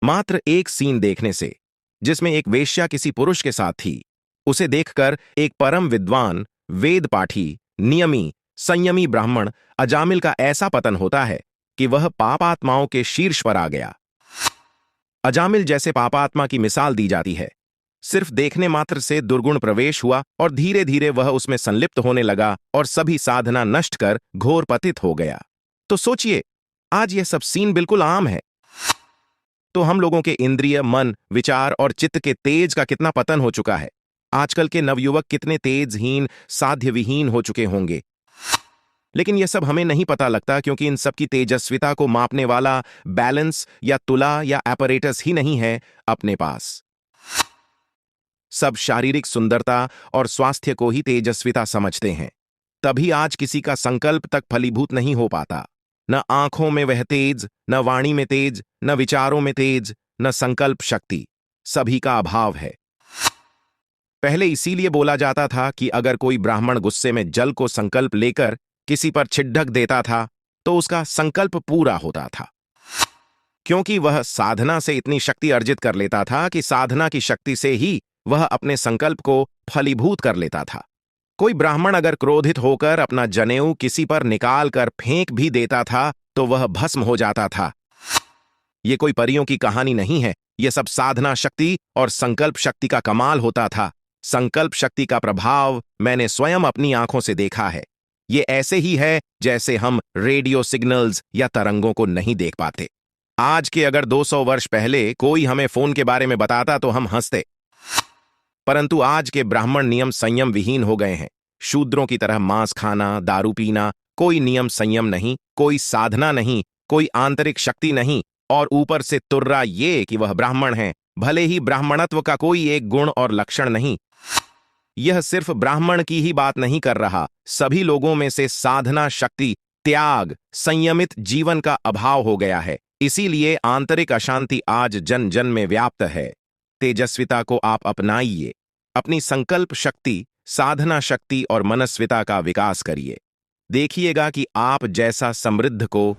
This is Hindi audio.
मात्र एक सीन देखने से, जिसमें एक वेश्या किसी पुरुष के साथ थी, उसे देखकर एक परम विद्वान, वेद पाठी, नियमी, संयमी ब्राह्मण अजामिल का ऐसा पतन होता है कि वह पापात्माओं के शीर्ष पर आ गया। अजामिल जैसे पापात्मा की मिसाल दी जाती है। सिर्फ देखने मात्र से दुर्गुण प्रवेश हुआ और धीरे धीरे वह उसमें संलिप्त होने लगा और सभी साधना नष्ट कर घोर पतित हो गया। तो सोचिए, आज यह सब सीन बिल्कुल आम है। तो हम लोगों के इंद्रिय, मन, विचार और चित्त के तेज का कितना पतन हो चुका है। आजकल के नवयुवक कितने तेजहीन, साध्यविहीन हो चुके होंगे। लेकिन यह सब हमें नहीं पता लगता, क्योंकि इन सब की तेजस्विता को मापने वाला बैलेंस या तुला या एपरेटस ही नहीं है अपने पास। सब शारीरिक सुंदरता और स्वास्थ्य को ही तेजस्विता समझते हैं। तभी आज किसी का संकल्प तक फलीभूत नहीं हो पाता। न आंखों में वह तेज, न वाणी में तेज, न विचारों में तेज, न संकल्प शक्ति, सभी का अभाव है। पहले इसीलिए बोला जाता था कि अगर कोई ब्राह्मण गुस्से में जल को संकल्प लेकर किसी पर छिड़क देता था तो उसका संकल्प पूरा होता था, क्योंकि वह साधना से इतनी शक्ति अर्जित कर लेता था कि साधना की शक्ति से ही वह अपने संकल्प को फलीभूत कर लेता था। कोई ब्राह्मण अगर क्रोधित होकर अपना जनेऊ किसी पर निकाल कर फेंक भी देता था तो वह भस्म हो जाता था। ये कोई परियों की कहानी नहीं है, यह सब साधना शक्ति और संकल्प शक्ति का कमाल होता था। संकल्प शक्ति का प्रभाव मैंने स्वयं अपनी आंखों से देखा है। ये ऐसे ही है जैसे हम रेडियो सिग्नल्स या तरंगों को नहीं देख पाते। आज के अगर 200 वर्ष पहले कोई हमें फोन के बारे में बताता तो हम हंसते, परंतु आज के ब्राह्मण नियम संयम विहीन हो गए हैं। शूद्रों की तरह मांस खाना, दारू पीना, कोई नियम संयम नहीं, कोई साधना नहीं, कोई आंतरिक शक्ति नहीं, और ऊपर से तुर्रा ये कि वह ब्राह्मण है, भले ही ब्राह्मणत्व का कोई एक गुण और लक्षण नहीं। यह सिर्फ ब्राह्मण की ही बात नहीं कर रहा, सभी लोगों में से साधना शक्ति, त्याग, संयमित जीवन का अभाव हो गया है। इसीलिए आंतरिक अशांति आज जन जन में व्याप्त है। तेजस्विता को आप अपनाइए, अपनी संकल्प शक्ति, साधना शक्ति और मनस्विता का विकास करिए। देखिएगा कि आप जैसा समृद्ध को